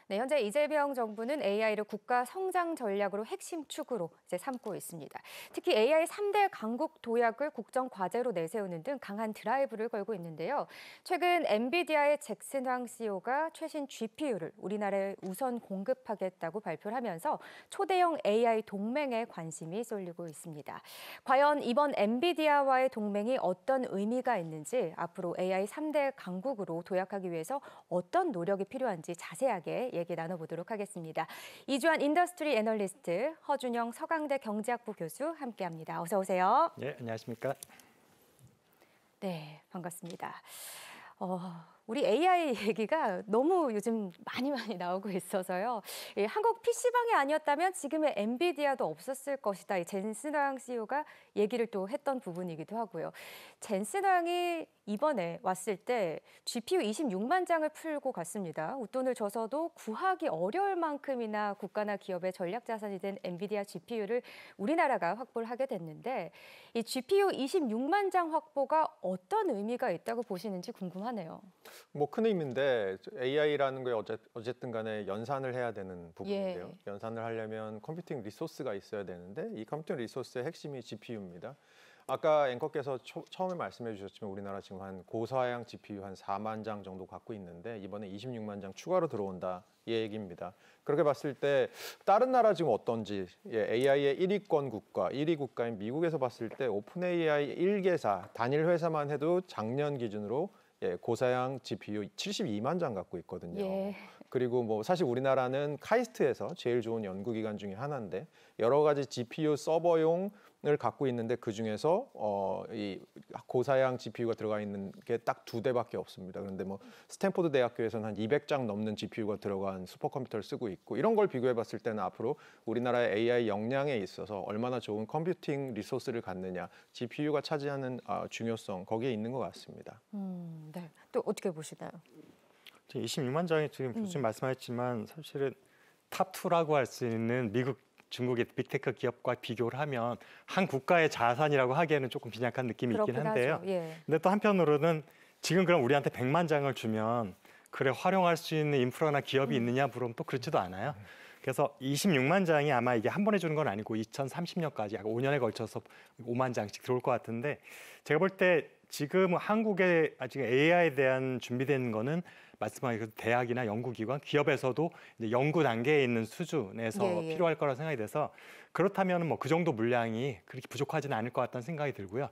네, 현재 이재명 정부는 AI를 국가 성장 전략으로 핵심 축으로 이제 삼고 있습니다. 특히 AI 3대 강국 도약을 국정 과제로 내세우는 등 강한 드라이브를 걸고 있는데요. 최근 엔비디아의 잭슨 황 CEO가 최신 GPU를 우리나라에 우선 공급하겠다고 발표를 하면서 초대형 AI 동맹에 관심이 쏠리고 있습니다. 과연 이번 엔비디아와의 동맹이 어떤 의미가 있는지, 앞으로 AI 3대 강국으로 도약하기 위해서 어떤 노력이 필요한지 자세하게 얘기 나눠보도록 하겠습니다. 이주환 인더스트리 애널리스트, 허준영 서강대 경제학부 교수 함께합니다. 어서 오세요. 네, 안녕하십니까? 네, 반갑습니다. 우리 AI 얘기가 너무 요즘 많이 나오고 있어서요. 한국 PC방이 아니었다면 지금의 엔비디아도 없었을 것이다. 이 젠슨 황 CEO가 얘기를 또 했던 부분이기도 하고요. 젠슨 황이 이번에 왔을 때 GPU 26만 장을 풀고 갔습니다. 웃돈을 줘서도 구하기 어려울 만큼이나 국가나 기업의 전략 자산이 된 엔비디아 GPU를 우리나라가 확보를 하게 됐는데, 이 GPU 26만 장 확보가 어떤 의미가 있다고 보시는지 궁금하네요. 뭐 큰 의미인데 AI라는 게 어쨌든 간에 연산을 해야 되는 부분인데요. 예. 연산을 하려면 컴퓨팅 리소스가 있어야 되는데 이 컴퓨팅 리소스의 핵심이 GPU입니다. 아까 앵커께서 처음에 말씀해 주셨지만 우리나라 지금 한 고사양 GPU 한 4만 장 정도 갖고 있는데 이번에 26만 장 추가로 들어온다 이 얘기입니다. 그렇게 봤을 때 다른 나라 지금 어떤지, AI의 1위권 국가, 1위 국가인 미국에서 봤을 때 오픈 AI 1개사 단일 회사만 해도 작년 기준으로 고사양 GPU 72만 장 갖고 있거든요. 예. 그리고 뭐 사실 우리나라는 카이스트에서 제일 좋은 연구기관 중에 하나인데 여러 가지 GPU 서버용을 갖고 있는데 그 중에서 이 고사양 GPU가 들어가 있는 게 딱 2대밖에 없습니다. 그런데 뭐 스탠포드 대학교에서는 한 200장 넘는 GPU가 들어간 슈퍼컴퓨터를 쓰고 있고, 이런 걸 비교해봤을 때는 앞으로 우리나라의 AI 역량에 있어서 얼마나 좋은 컴퓨팅 리소스를 갖느냐, GPU가 차지하는 중요성 거기에 있는 것 같습니다. 네. 또 어떻게 보시나요? 26만 장이 지금 교수님 말씀하셨지만 사실은 탑2라고 할 수 있는 미국, 중국의 빅테크 기업과 비교를 하면 한 국가의 자산이라고 하기에는 조금 빈약한 느낌이 있긴 한데요. 하죠. 예. 근데 또 한편으로는 지금 그럼 우리한테 100만 장을 주면 그래 활용할 수 있는 인프라나 기업이 있느냐 물으면 또 그렇지도 않아요. 그래서 26만 장이 아마 이게 한 번에 주는 건 아니고 2030년까지 약 5년에 걸쳐서 5만 장씩 들어올 것 같은데, 제가 볼 때 지금 한국에 아직 AI에 대한 준비된 거는 말씀하신 그 대학이나 연구기관, 기업에서도 이제 연구 단계에 있는 수준에서 예. 필요할 거라 생각이 돼서, 그렇다면 뭐 그 정도 물량이 그렇게 부족하지는 않을 것 같다는 생각이 들고요.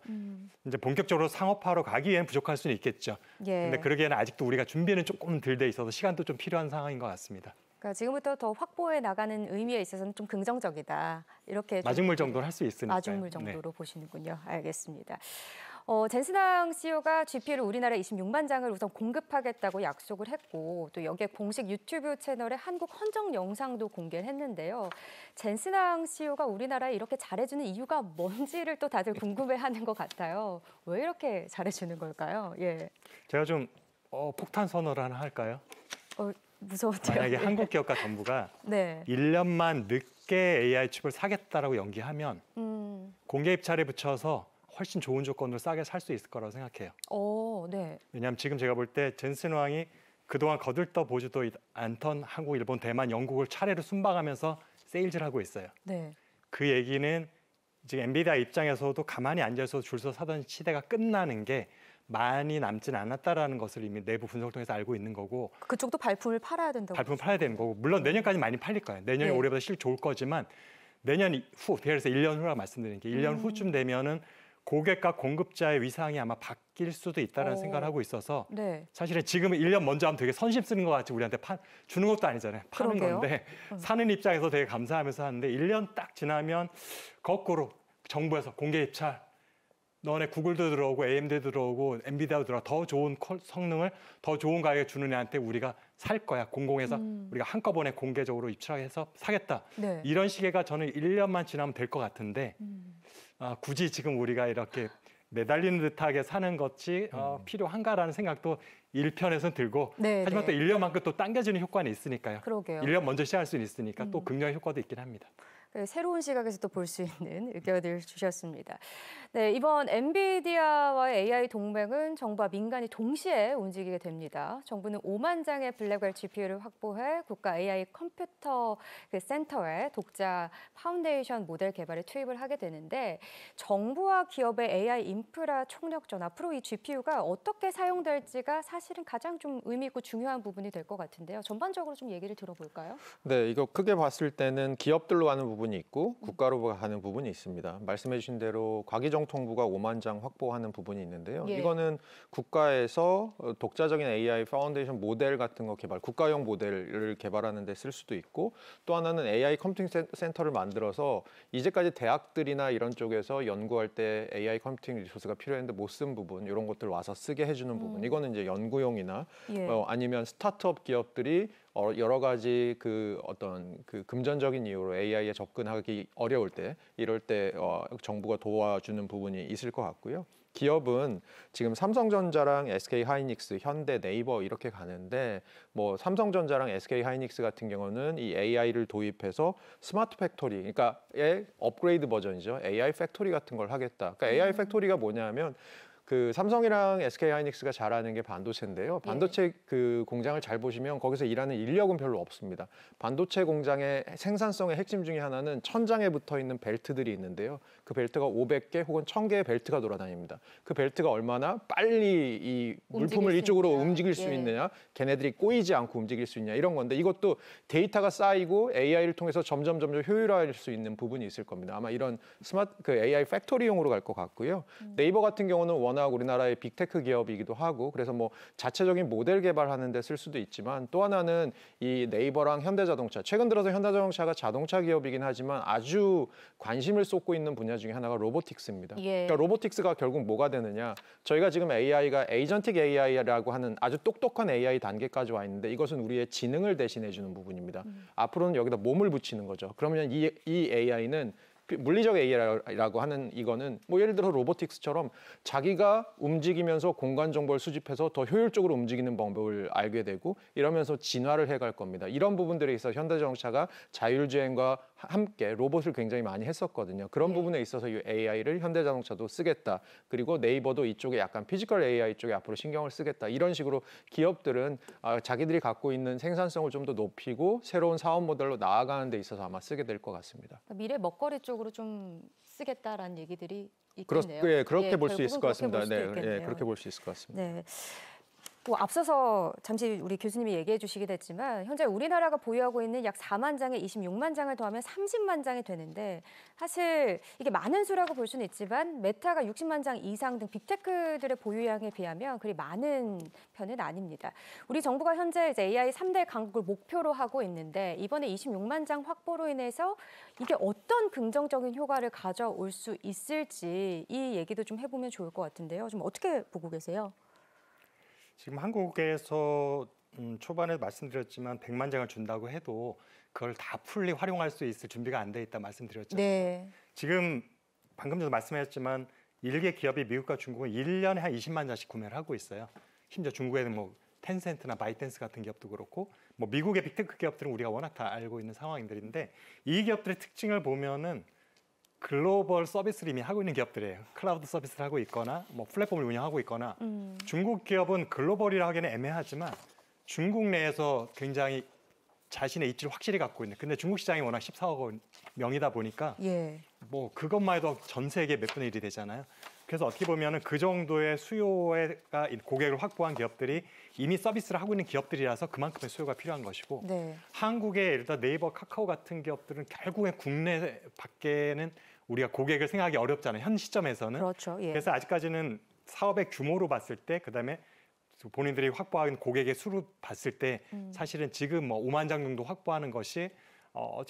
이제 본격적으로 상업화로 가기 위해는 부족할 수는 있겠죠. 예. 근데 그러기에는 아직도 우리가 준비는 조금 덜 돼 있어서 시간도 좀 필요한 상황인 것 같습니다. 그러니까 지금부터 더 확보해 나가는 의미에 있어서는 좀 긍정적이다. 이렇게 마중물 정도는 할 수 있으니까요. 마중물 정도로 보시는군요. 알겠습니다. 젠슨 황 CEO가 GPU를 우리나라에 26만 장을 우선 공급하겠다고 약속을 했고, 또 여기에 공식 유튜브 채널에 한국 헌정 영상도 공개를 했는데요. 젠슨 황 CEO가 우리나라에 이렇게 잘해주는 이유가 뭔지를 또 다들 궁금해하는 것 같아요. 왜 이렇게 잘해주는 걸까요? 예. 제가 좀 폭탄 선언을 하나 할까요? 무서운데요. 만약에 예. 한국 기업과 정부가 네. 1년만 늦게 AI 칩을 사겠다라고 연기하면 공개 입찰에 붙여서 훨씬 좋은 조건으로 싸게 살 수 있을 거라고 생각해요. 네. 왜냐하면 지금 제가 볼 때 젠슨 황이 그동안 거들떠 보지도 않던 한국, 일본, 대만, 영국을 차례로 순방하면서 세일즈를 하고 있어요. 네. 그 얘기는 지금 엔비디아 입장에서도 가만히 앉아서 줄 서 사던 시대가 끝나는 게 많이 남진 않았다라는 것을 이미 내부 분석을 통해서 알고 있는 거고, 그쪽도 발품을 팔아야 된다고. 발품을 팔아야 되는 거고, 물론 내년까지 많이 팔릴 거예요. 내년이 네. 올해보다 실 좋을 거지만 내년 후, 그래서 1년 후라고 말씀드린 게 1년 후쯤 되면은 고객과 공급자의 위상이 아마 바뀔 수도 있다는 생각을 하고 있어서, 네. 사실은 지금은 1년 먼저 하면 되게 선심 쓰는 것 같이 우리한테 주는 것도 아니잖아요. 파는 그러게요. 건데 사는 입장에서 되게 감사하면서 하는데, 1년 딱 지나면 거꾸로 정부에서 공개 입찰, 너네 구글도 들어오고 AMD도 들어오고 엔비디아도 들어오고 더 좋은 성능을 더 좋은 가격에 주는 애한테 우리가 살 거야. 공공해서 우리가 한꺼번에 공개적으로 입찰해서 사겠다. 네. 이런 시계가 저는 1년만 지나면 될 것 같은데 굳이 지금 우리가 이렇게 매달리는 듯하게 사는 것이 필요한가라는 생각도 일편에서는 들고, 네, 하지만 네. 또 1년만큼 또 당겨주는 효과는 있으니까요. 그러게요. 1년 먼저 시작할 수는 있으니까 또 긍정의 효과도 있긴 합니다. 새로운 시각에서 또 볼 수 있는 의견을 주셨습니다. 네, 이번 엔비디아와의 AI 동맹은 정부와 민간이 동시에 움직이게 됩니다. 정부는 5만 장의 블랙웰 GPU를 확보해 국가 AI 컴퓨터 센터에 독자 파운데이션 모델 개발에 투입을 하게 되는데 정부와 기업의 AI 인프라 총력전 앞으로 이 GPU가 어떻게 사용될지가 사실은 가장 좀 의미 있고 중요한 부분이 될 것 같은데요. 전반적으로 좀 얘기를 들어볼까요? 네, 이거 크게 봤을 때는 기업들로 가는 부분이 있고 국가로 가는 부분이 있습니다. 말씀해 주신 대로 과기정통부가 5만 장 확보하는 부분이 있는데요. 예. 이거는 국가에서 독자적인 AI 파운데이션 모델 같은 거 개발, 국가용 모델을 개발하는 데 쓸 수도 있고 또 하나는 AI 컴퓨팅 센터를 만들어서 이제까지 대학들이나 이런 쪽에서 연구할 때 AI 컴퓨팅 리소스가 필요했는데 못 쓴 부분 이런 것들 와서 쓰게 해주는 부분 이거는 이제 연구용이나 예. 아니면 스타트업 기업들이 여러 가지 그 어떤 그 금전적인 이유로 AI에 접근하기 어려울 때 이럴 때 정부가 도와주는 부분이 있을 것 같고요. 기업은 지금 삼성전자랑 SK하이닉스, 현대, 네이버 이렇게 가는데 뭐 삼성전자랑 SK하이닉스 같은 경우는 이 AI를 도입해서 스마트 팩토리, 그러니까 업그레이드 버전이죠. AI 팩토리 같은 걸 하겠다. 그러니까 AI 팩토리가 뭐냐면 그 삼성이랑 SK하이닉스가 잘하는 게 반도체인데요. 반도체 그 공장을 잘 보시면 거기서 일하는 인력은 별로 없습니다. 반도체 공장의 생산성의 핵심 중에 하나는 천장에 붙어 있는 벨트들이 있는데요. 그 벨트가 500개 혹은 1000개의 벨트가 돌아다닙니다. 그 벨트가 얼마나 빨리 이 물품을 이쪽으로 움직일 수 있느냐, 걔네들이 꼬이지 않고 움직일 수 있냐 이런 건데 이것도 데이터가 쌓이고 AI를 통해서 점점 효율화할 수 있는 부분이 있을 겁니다. 아마 이런 그 AI 팩토리용으로 갈 것 같고요. 네이버 같은 경우는 워낙 우리나라의 빅테크 기업이기도 하고 그래서 뭐 자체적인 모델 개발하는 데 쓸 수도 있지만 또 하나는 이 네이버랑 현대자동차 최근 들어서 현대자동차가 자동차 기업이긴 하지만 아주 관심을 쏟고 있는 분야 중에 하나가 로보틱스입니다. 그러니까 로보틱스가 결국 뭐가 되느냐 저희가 지금 AI가 에이전틱 AI라고 하는 아주 똑똑한 AI 단계까지 와 있는데 이것은 우리의 지능을 대신해 주는 부분입니다. 앞으로는 여기다 몸을 붙이는 거죠. 그러면 이 AI는 물리적 AI라고 하는 이거는 뭐 예를 들어 로보틱스처럼 자기가 움직이면서 공간 정보를 수집해서 더 효율적으로 움직이는 방법을 알게 되고 이러면서 진화를 해갈 겁니다. 이런 부분들에 있어서 현대자동차가 자율주행과 함께 로봇을 굉장히 많이 했었거든요. 그런 부분에 있어서 이 AI를 현대자동차도 쓰겠다. 그리고 네이버도 이쪽에 약간 피지컬 AI 쪽에 앞으로 신경을 쓰겠다. 이런 식으로 기업들은 자기들이 갖고 있는 생산성을 좀 더 높이고 새로운 사업 모델로 나아가는 데 있어서 아마 쓰게 될 것 같습니다. 미래 먹거리 쪽으로 좀 쓰겠다라는 얘기들이 있겠네요. 그렇게 볼 수 있을 것 같습니다. 네, 그렇게 볼 수 있을 것 같습니다. 네. 뭐 앞서서 잠시 우리 교수님이 얘기해 주시기도 했지만 현재 우리나라가 보유하고 있는 약 4만 장에 26만 장을 더하면 30만 장이 되는데 사실 이게 많은 수라고 볼 수는 있지만 메타가 60만 장 이상 등 빅테크들의 보유량에 비하면 그리 많은 편은 아닙니다. 우리 정부가 현재 이제 AI 3대 강국을 목표로 하고 있는데 이번에 26만 장 확보로 인해서 이게 어떤 긍정적인 효과를 가져올 수 있을지 이 얘기도 좀 해보면 좋을 것 같은데요. 좀 어떻게 보고 계세요? 지금 한국에서 초반에 말씀드렸지만 100만 장을 준다고 해도 그걸 다 풀리 활용할 수 있을 준비가 안 돼 있다 말씀드렸죠. 네. 지금 방금 전에 말씀하셨지만 일개 기업이 미국과 중국은 1년에 한 20만 장씩 구매를 하고 있어요. 심지어 중국에는 뭐 텐센트나 바이댄스 같은 기업도 그렇고 뭐 미국의 빅테크 기업들은 우리가 워낙 다 알고 있는 상황들인데 이 기업들의 특징을 보면은 글로벌 서비스를 이미 하고 있는 기업들이에요. 클라우드 서비스를 하고 있거나 뭐 플랫폼을 운영하고 있거나 중국 기업은 글로벌이라 하기는 애매하지만 중국 내에서 굉장히 자신의 입지를 확실히 갖고 있는. 근데 중국 시장이 워낙 14억 명이다 보니까 뭐 그것만 해도 전 세계 몇 분의 1이 되잖아요. 그래서 어떻게 보면은 그 정도의 수요가 고객을 확보한 기업들이 이미 서비스를 하고 있는 기업들이라서 그만큼의 수요가 필요한 것이고 한국의 예를 들어 네이버, 카카오 같은 기업들은 결국에 국내 밖에는 우리가 고객을 생각하기 어렵잖아요. 현 시점에서는. 그렇죠. 예. 그래서 아직까지는 사업의 규모로 봤을 때 그다음에 본인들이 확보한 고객의 수로 봤을 때 사실은 지금 뭐 5만 장 정도 확보하는 것이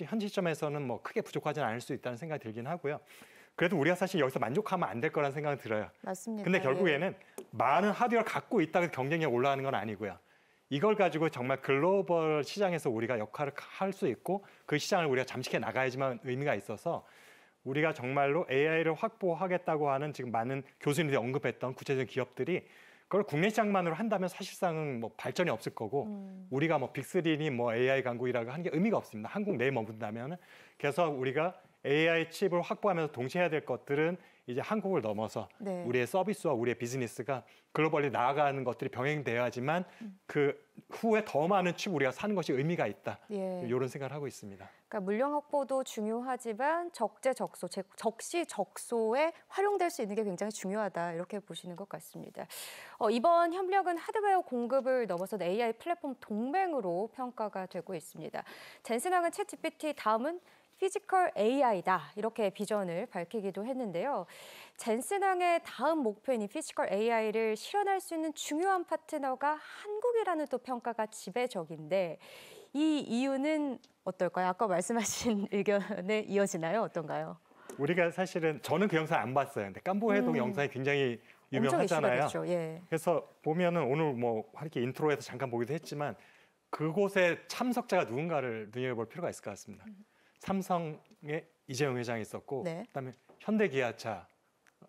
현 시점에서는 뭐 크게 부족하지는 않을 수 있다는 생각이 들긴 하고요. 그래도 우리가 사실 여기서 만족하면 안 될 거라는 생각은 들어요. 맞습니다. 근데 결국에는 많은 하드웨어를 갖고 있다고 경쟁력이 올라가는 건 아니고요. 이걸 가지고 정말 글로벌 시장에서 우리가 역할을 할 수 있고 그 시장을 우리가 잠식해 나가야지만 의미가 있어서 우리가 정말로 AI를 확보하겠다고 하는 지금 많은 교수님들이 언급했던 구체적인 기업들이 그걸 국내 시장만으로 한다면 사실상은 뭐 발전이 없을 거고 우리가 뭐 빅3니 뭐 AI 강국이라고 하는 게 의미가 없습니다. 한국 내에 머문다면 그래서 우리가 AI 칩을 확보하면서 동시에 해야 될 것들은 이제 한국을 넘어서 네. 우리의 서비스와 우리의 비즈니스가 글로벌리 나아가는 것들이 병행되어야지만 그 후에 더 많은 칩 우리가 사는 것이 의미가 있다. 예. 이런 생각을 하고 있습니다. 그러니까 물량 확보도 중요하지만 적재적소, 적시적소에 활용될 수 있는 게 굉장히 중요하다 이렇게 보시는 것 같습니다. 이번 협력은 하드웨어 공급을 넘어서 AI 플랫폼 동맹으로 평가가 되고 있습니다. 젠슨항은 챗GPT 다음은 피지컬 AI다 이렇게 비전을 밝히기도 했는데요. 젠슨항의 다음 목표인 이 피지컬 AI를 실현할 수 있는 중요한 파트너가 한국이라는 또 평가가 지배적인데 이 이유는 어떨까요? 아까 말씀하신 의견에 이어지나요? 어떤가요? 우리가 사실은 저는 그 영상 안 봤어요. 근데 깜보해동 영상이 굉장히 엄청 이슈가 유명하잖아요. 됐죠. 예. 그래서 보면은 오늘 뭐 이렇게 인트로에서 잠깐 보기도 했지만 그곳에 참석자가 누군가를 눈여겨볼 필요가 있을 것 같습니다. 삼성의 이재용 회장이 있었고, 네. 그다음에 현대기아차,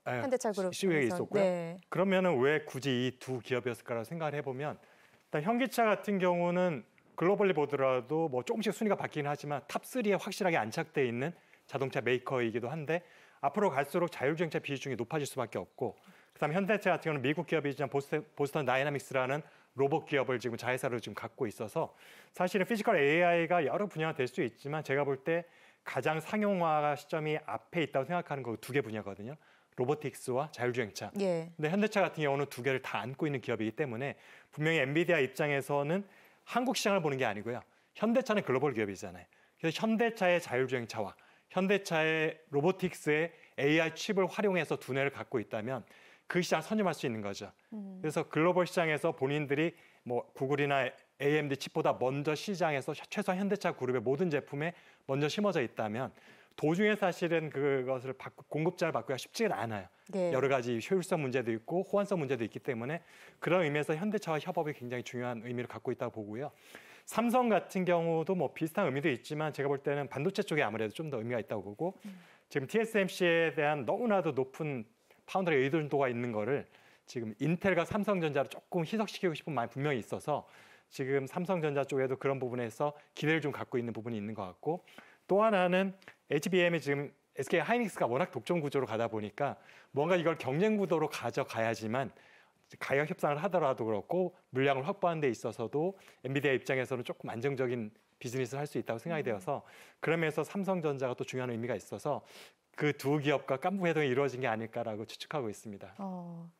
현대차 그룹 CEO에 있었고요. 네. 그러면은 왜 굳이 이 두 기업이었을까라고 생각을 해보면, 일단 현기차 같은 경우는 글로벌리 보더라도 뭐 조금씩 순위가 바뀌긴 하지만 탑3에 확실하게 안착돼 있는 자동차 메이커이기도 한데 앞으로 갈수록 자율주행차 비중이 높아질 수밖에 없고, 그다음에 현대차 같은 경우는 미국 기업이지만 보스턴 다이나믹스라는 로봇 기업을 지금 자회사로 지금 갖고 있어서 사실은 피지컬 AI가 여러 분야가 될 수 있지만 제가 볼 때 가장 상용화 시점이 앞에 있다고 생각하는 거 두 개 분야거든요. 로보틱스와 자율주행차. 예. 근데 현대차 같은 경우는 두 개를 다 안고 있는 기업이기 때문에 분명히 엔비디아 입장에서는 한국 시장을 보는 게 아니고요. 현대차는 글로벌 기업이잖아요. 그래서 현대차의 자율주행차와 현대차의 로보틱스의 AI 칩을 활용해서 두뇌를 갖고 있다면 그 시장을 선점할 수 있는 거죠. 그래서 글로벌 시장에서 본인들이 뭐 구글이나 AMD 칩보다 먼저 시장에서 최소한 현대차 그룹의 모든 제품에 먼저 심어져 있다면 도중에 사실은 그것을 공급자를 바꾸기가 쉽지가 않아요. 예. 여러 가지 효율성 문제도 있고 호환성 문제도 있기 때문에 그런 의미에서 현대차와 협업이 굉장히 중요한 의미를 갖고 있다고 보고요. 삼성 같은 경우도 뭐 비슷한 의미도 있지만 제가 볼 때는 반도체 쪽에 아무래도 좀 더 의미가 있다고 보고 지금 TSMC에 대한 너무나도 높은 파운드리 의존도가 있는 거를 지금 인텔과 삼성전자로 조금 희석시키고 싶은 마음이 분명히 있어서 지금 삼성전자 쪽에도 그런 부분에서 기대를 좀 갖고 있는 부분이 있는 것 같고 또 하나는 HBM이 지금 SK 하이닉스가 워낙 독점 구조로 가다 보니까 뭔가 이걸 경쟁 구도로 가져가야지만 가격 협상을 하더라도 그렇고 물량을 확보하는 데 있어서도 엔비디아 입장에서는 조금 안정적인 비즈니스를 할 수 있다고 생각이 되어서 그러면서 삼성전자가 또 중요한 의미가 있어서 그 두 기업과 깐부 회동이 이루어진 게 아닐까라고 추측하고 있습니다.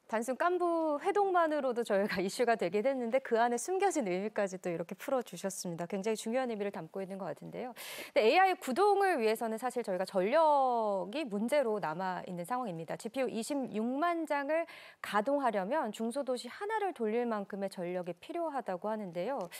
단순 깐부 회동만으로도 저희가 이슈가 되긴 했는데 그 안에 숨겨진 의미까지 또 이렇게 풀어주셨습니다. 굉장히 중요한 의미를 담고 있는 것 같은데요. 근데 AI 구동을 위해서는 사실 저희가 전력이 문제로 남아있는 상황입니다. GPU 26만 장을 가동하려면 중소도시 하나를 돌릴 만큼의 전력이 필요하다고 하는데요.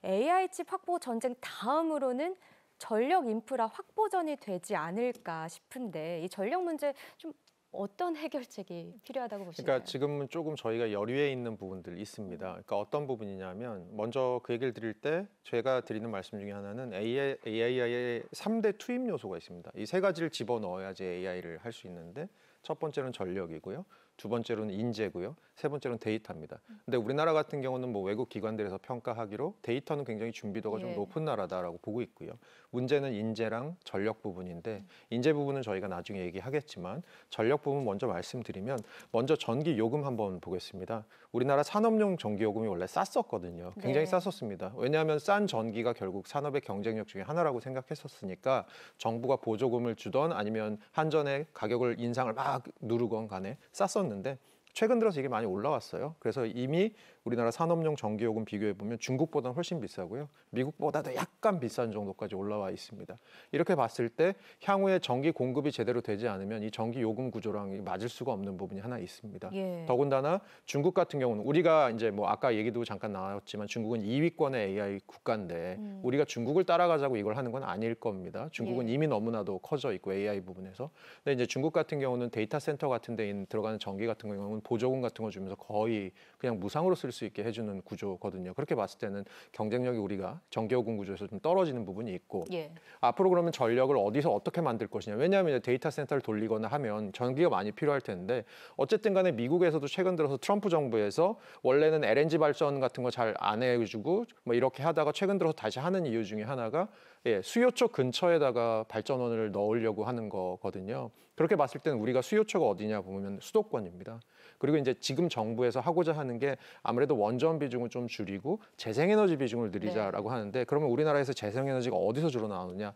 AI 칩 확보 전쟁 다음으로는 전력 인프라 확보전이 되지 않을까 싶은데 이 전력 문제 좀 어떤 해결책이 필요하다고 보시나요? 그러니까 지금은 조금 저희가 여류에 있는 부분들이 있습니다. 그러니까 어떤 부분이냐면 먼저 그 얘기를 드릴 때 제가 드리는 말씀 중에 하나는 AI의 3대 투입 요소가 있습니다. 이 세 가지를 집어넣어야지 AI를 할 수 있는데 첫 번째로는 전력이고요. 두 번째로는 인재고요. 세 번째로는 데이터입니다. 근데 우리나라 같은 경우는 뭐 외국 기관들에서 평가하기로 데이터는 굉장히 준비도가 좀 높은 나라다라고 보고 있고요. 문제는 인재랑 전력 부분인데 인재 부분은 저희가 나중에 얘기하겠지만 전력 부분 먼저 말씀드리면 먼저 전기 요금 한번 보겠습니다. 우리나라 산업용 전기 요금이 원래 쌌었거든요. 굉장히 쌌었습니다. 왜냐하면 싼 전기가 결국 산업의 경쟁력 중에 하나라고 생각했었으니까 정부가 보조금을 주던 아니면 한전에 가격을 인상을 막 누르건 간에 쌌었는데 최근 들어서 이게 많이 올라왔어요. 그래서 이미 우리나라 산업용 전기요금 비교해 보면 중국보다는 훨씬 비싸고요. 미국보다도 약간 비싼 정도까지 올라와 있습니다. 이렇게 봤을 때 향후에 전기 공급이 제대로 되지 않으면 이 전기 요금 구조랑 맞을 수가 없는 부분이 하나 있습니다. 더군다나 중국 같은 경우는 우리가 이제 뭐 아까 얘기도 잠깐 나왔지만 중국은 2위권의 AI 국가인데 우리가 중국을 따라가자고 이걸 하는 건 아닐 겁니다. 중국은 이미 너무나도 커져 있고 AI 부분에서. 근데 이제 중국 같은 경우는 데이터 센터 같은 데 들어가는 전기 같은 경우는 보조금 같은 거 주면서 거의 그냥 무상으로 쓸 수 있게 해주는 구조거든요. 그렇게 봤을 때는 경쟁력이 우리가 전기요금 구조에서 좀 떨어지는 부분이 있고 예. 앞으로 그러면 전력을 어디서 어떻게 만들 것이냐. 왜냐하면 이제 데이터 센터를 돌리거나 하면 전기가 많이 필요할 텐데 어쨌든 간에 미국에서도 최근 들어서 트럼프 정부에서 원래는 LNG 발전 같은 거 잘 안 해주고 뭐 이렇게 하다가 최근 들어서 다시 하는 이유 중에 하나가 수요처 근처에다가 발전원을 넣으려고 하는 거거든요. 그렇게 봤을 때는 우리가 수요처가 어디냐 보면 수도권입니다. 그리고 이제 지금 정부에서 하고자 하는 게 아무래도 원전 비중을 좀 줄이고 재생에너지 비중을 늘리자라고 하는데 그러면 우리나라에서 재생에너지가 어디서 주로 나오느냐?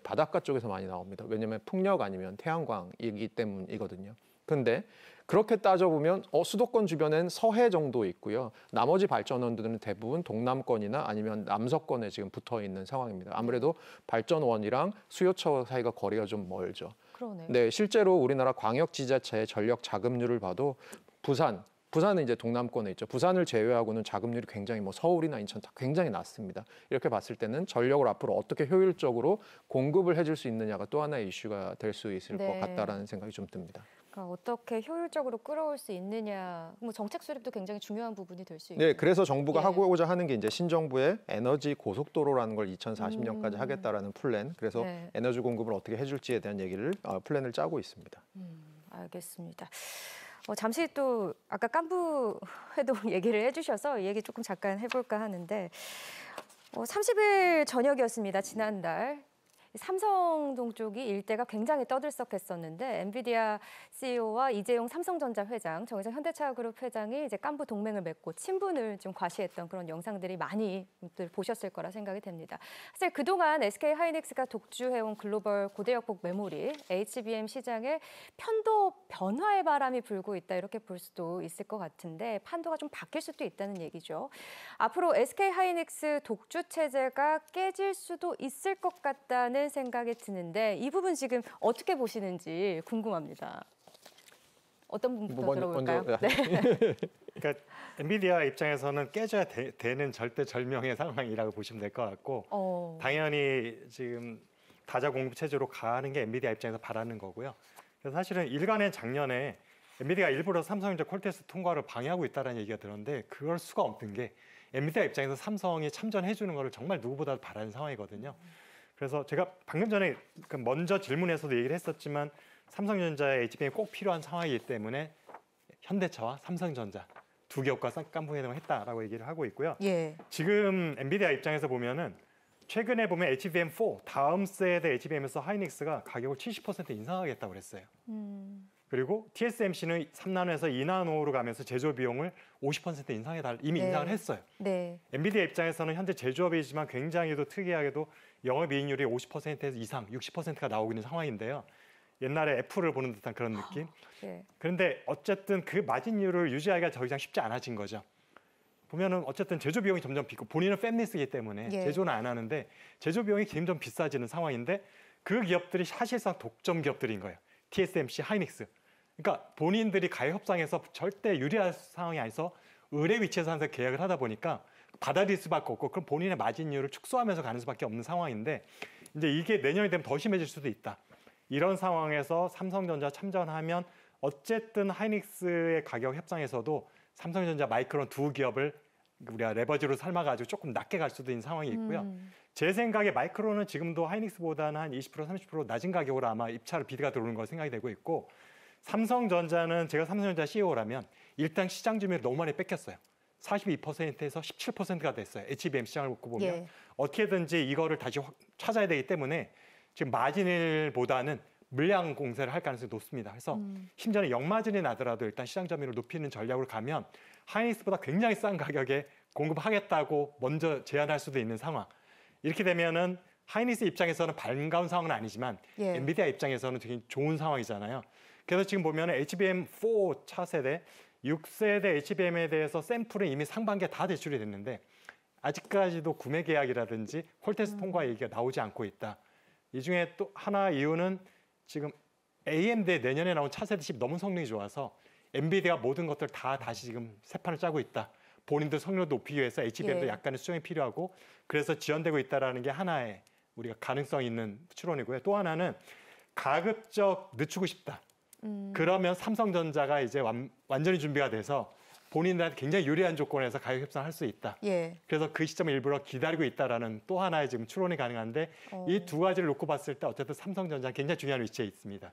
바닷가 쪽에서 많이 나옵니다. 왜냐하면 풍력 아니면 태양광이기 때문이거든요. 근데 그렇게 따져보면 수도권 주변엔 서해 정도 있고요. 나머지 발전원들은 대부분 동남권이나 아니면 남서권에 지금 붙어 있는 상황입니다. 아무래도 발전원이랑 수요처 사이가 거리가 좀 멀죠. 그러네. 네, 실제로 우리나라 광역지자체의 전력 자급률을 봐도 부산은 이제 동남권에 있죠. 부산을 제외하고는 자급률이 굉장히 서울이나 인천 다 굉장히 낮습니다. 이렇게 봤을 때는 전력을 앞으로 어떻게 효율적으로 공급을 해줄 수 있느냐가 또 하나의 이슈가 될 수 있을 것 같다라는 생각이 좀 듭니다. 그러니까 어떻게 효율적으로 끌어올 수 있느냐, 뭐 정책 수립도 굉장히 중요한 부분이 될 수 있고. 네, 그래서 정부가 하고자 하는 게 이제 신정부의 에너지 고속도로라는 걸 2040년까지 하겠다라는 플랜. 그래서 에너지 공급을 어떻게 해줄지에 대한 얘기를 플랜을 짜고 있습니다. 알겠습니다. 잠시 또 아까 깐부 회동 얘기를 해주셔서 이 얘기 조금 잠깐 해볼까 하는데 30일 저녁이었습니다. 지난달. 삼성동 쪽이 일대가 굉장히 떠들썩했었는데 엔비디아 CEO와 이재용 삼성전자 회장, 정의성 현대차그룹 회장이 이제 깐부 동맹을 맺고 친분을 좀 과시했던 그런 영상들이 많이 보셨을 거라 생각이 됩니다. 사실 그동안 SK 하이닉스가 독주해온 글로벌 고대역폭 메모리 HBM 시장에 편도 변화의 바람이 불고 있다 이렇게 볼 수도 있을 것 같은데 판도가 좀 바뀔 수도 있다는 얘기죠. 앞으로 SK 하이닉스 독주 체제가 깨질 수도 있을 것 같다는 생각이 드는데 이 부분 지금 어떻게 보시는지 궁금합니다. 어떤 분부터 들어볼까요? 네. 그러니까 엔비디아 입장에서는 깨져야 되는 절대절명의 상황이라고 보시면 될 것 같고 당연히 지금 다자 공급 체제로 가는 게 엔비디아 입장에서 바라는 거고요. 그래서 사실은 일간의 작년에 엔비디아가 일부러 삼성전자 콜테스트 통과를 방해하고 있다는 얘기가 들었는데 그럴 수가 없는 게 엔비디아 입장에서 삼성이 참전해 주는 거를 정말 누구보다 바라는 상황이거든요. 그래서 제가 방금 전에 먼저 질문에서도 얘기를 했었지만 삼성전자의 HBM이 꼭 필요한 상황이기 때문에 현대차와 삼성전자 두 기업과 깐부 회동을 했다라고 얘기를 하고 있고요. 지금 엔비디아 입장에서 보면은 최근에 보면 HBM4 다음 세대 HBM에서 하이닉스가 가격을 70% 인상하겠다고 그랬어요. 그리고 TSMC는 3나노에서 2나노로 가면서 제조 비용을 50% 인상해달라 이미 인상을 했어요. 엔비디아 입장에서는 현재 제조업이지만 굉장히도 특이하게도 영업이익률이 50% 이상, 60%가 나오고 있는 상황인데요. 옛날에 애플을 보는 듯한 그런 느낌. 그런데 어쨌든 그 마진율을 유지하기가 더 이상 쉽지 않아진 거죠. 보면은 어쨌든 제조 비용이 점점 비고 본인은 팹리스이기 때문에 제조는 안 하는데 제조 비용이 점점 비싸지는 상황인데 그 기업들이 사실상 독점 기업들인 거예요. TSMC, 하이닉스. 그러니까 본인들이 가격 협상에서 절대 유리한 상황이 아니서 의뢰 위치에서 항상 계약을 하다 보니까 받아들일 수밖에 없고 그럼 본인의 마진율을 축소하면서 가는 수밖에 없는 상황인데 이제 이게 내년이 되면 더 심해질 수도 있다. 이런 상황에서 삼성전자 참전하면 어쨌든 하이닉스의 가격 협상에서도 삼성전자, 마이크론 두 기업을 우리가 레버지로 삶아가지고 조금 낮게 갈 수도 있는 상황이 있고요. 제 생각에 마이크론은 지금도 하이닉스보다는 한 20%, 30% 낮은 가격으로 아마 입찰 비드가 들어오는 걸 생각이 되고 있고 삼성전자는 제가 삼성전자 CEO라면 일단 시장 점유율을 너무 많이 뺏겼어요. 42%에서 17%가 됐어요. HBM 시장을 놓고 보면 어떻게든지 이거를 다시 찾아야 되기 때문에 지금 마진율보다는 물량 공세를 할 가능성이 높습니다. 그래서 심지어는 역마진이 나더라도 일단 시장 점유율을 높이는 전략으로 가면 하이닉스보다 굉장히 싼 가격에 공급하겠다고 먼저 제안할 수도 있는 상황. 이렇게 되면은 하이닉스 입장에서는 반가운 상황은 아니지만 엔비디아 입장에서는 되게 좋은 상황이잖아요. 그래서 지금 보면 HBM4 차세대, 6세대 HBM에 대해서 샘플은 이미 상반기에 다 대출이 됐는데 아직까지도 구매 계약이라든지 콜테스트 통과 얘기가 나오지 않고 있다. 이 중에 또 하나 이유는 지금 AMD 내년에 나온 차세대 칩 너무 성능이 좋아서 엔비디아가 모든 것들 다 다시 지금 새 판을 짜고 있다. 본인들 성능도 높이기 위해서 HBM도 약간의 수정이 필요하고 그래서 지연되고 있다는 게 하나의 우리가 가능성 있는 추론이고요. 또 하나는 가급적 늦추고 싶다. 그러면 삼성전자가 이제 완전히 준비가 돼서 본인들한테 굉장히 유리한 조건에서 가격 협상할 수 있다. 예. 그래서 그 시점을 일부러 기다리고 있다라는 또 하나의 지금 추론이 가능한데 이 두 가지를 놓고 봤을 때 어쨌든 삼성전자는 굉장히 중요한 위치에 있습니다.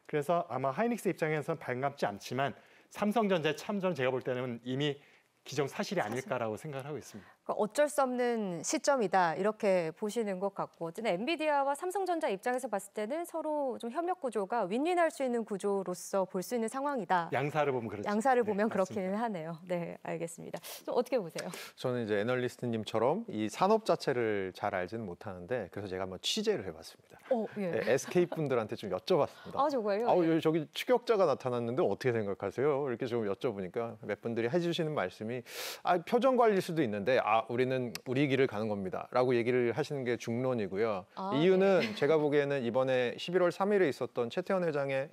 그래서 아마 하이닉스 입장에서는 반갑지 않지만 삼성전자의 참전은 제가 볼 때는 이미 기정사실이 아닐까라고 생각을 하고 있습니다. 그러니까 어쩔 수 없는 시점이다 이렇게 보시는 것 같고, 어쨌든 엔비디아와 삼성전자 입장에서 봤을 때는 서로 좀 협력 구조가 윈윈할 수 있는 구조로서 볼 수 있는 상황이다. 양사를 보면 그렇죠. 양사를 네, 보면 맞습니다. 그렇기는 하네요. 네, 알겠습니다. 좀 어떻게 보세요? 저는 이제 애널리스트님처럼 이 산업 자체를 잘 알지는 못하는데 그래서 제가 한번 취재를 해봤습니다. 예. 네, SK 분들한테 좀 여쭤봤습니다. 아, 저거예요? 아우 여기 저기 추격자가 나타났는데 어떻게 생각하세요? 이렇게 좀 여쭤보니까 몇 분들이 해주시는 말씀이 표정 관리일 수도 있는데 우리는 우리 길을 가는 겁니다라고 얘기를 하시는 게 중론이고요. 이유는 네. 제가 보기에는 이번에 11월 3일에 있었던 최태원 회장의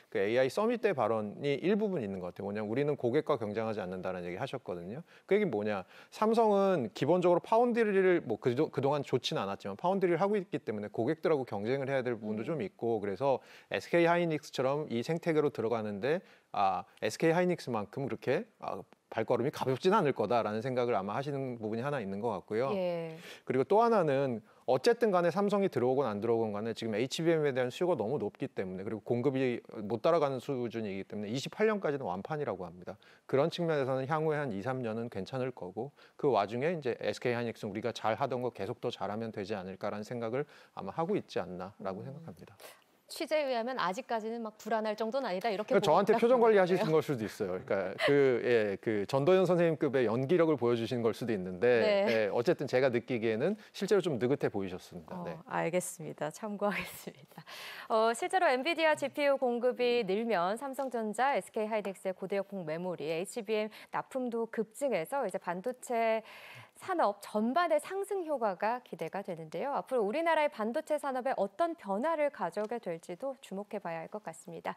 그 AI 서밋 때 발언이 일부분 있는 것 같아요. 뭐냐면 우리는 고객과 경쟁하지 않는다는 얘기 하셨거든요. 그 얘기 뭐냐? 삼성은 기본적으로 파운드리를 뭐 그동안 좋지는 않았지만 파운드리를 하고 있기 때문에 고객들하고 경쟁을 해야 될 부분도 좀 있고, 그래서 SK 하이닉스처럼 이 생태계로 들어가는데 SK 하이닉스만큼 그렇게 발걸음이 가볍지는 않을 거다라는 생각을 아마 하시는 부분이 하나 있는 것 같고요. 예. 그리고 또 하나는 어쨌든 간에 삼성이 들어오건 안 들어오건 간에 지금 HBM에 대한 수요가 너무 높기 때문에, 그리고 공급이 못 따라가는 수준이기 때문에 28년까지는 완판이라고 합니다. 그런 측면에서는 향후에 한 2, 3년은 괜찮을 거고, 그 와중에 이제 SK 하이닉스는 우리가 잘 하던 거 계속 더 잘하면 되지 않을까라는 생각을 아마 하고 있지 않나라고 생각합니다. 취재에 의하면 아직까지는 막 불안할 정도는 아니다 이렇게 그러니까 저한테 보고 표정 관리 있다는 하시는 걸 수도 있어요. 그러니까 그 전도연 선생님급의 연기력을 보여주시는 걸 수도 있는데, 네. 예, 어쨌든 제가 느끼기에는 실제로 좀 느긋해 보이셨습니다. 네. 알겠습니다. 참고하겠습니다. 실제로 엔비디아 GPU 공급이 늘면 삼성전자, SK 하이닉스의 고대역폭 메모리, HBM 납품도 급증해서 이제 반도체 산업 전반의 상승 효과가 기대가 되는데요. 앞으로 우리나라의 반도체 산업에 어떤 변화를 가져오게 될지도 주목해 봐야 할 것 같습니다.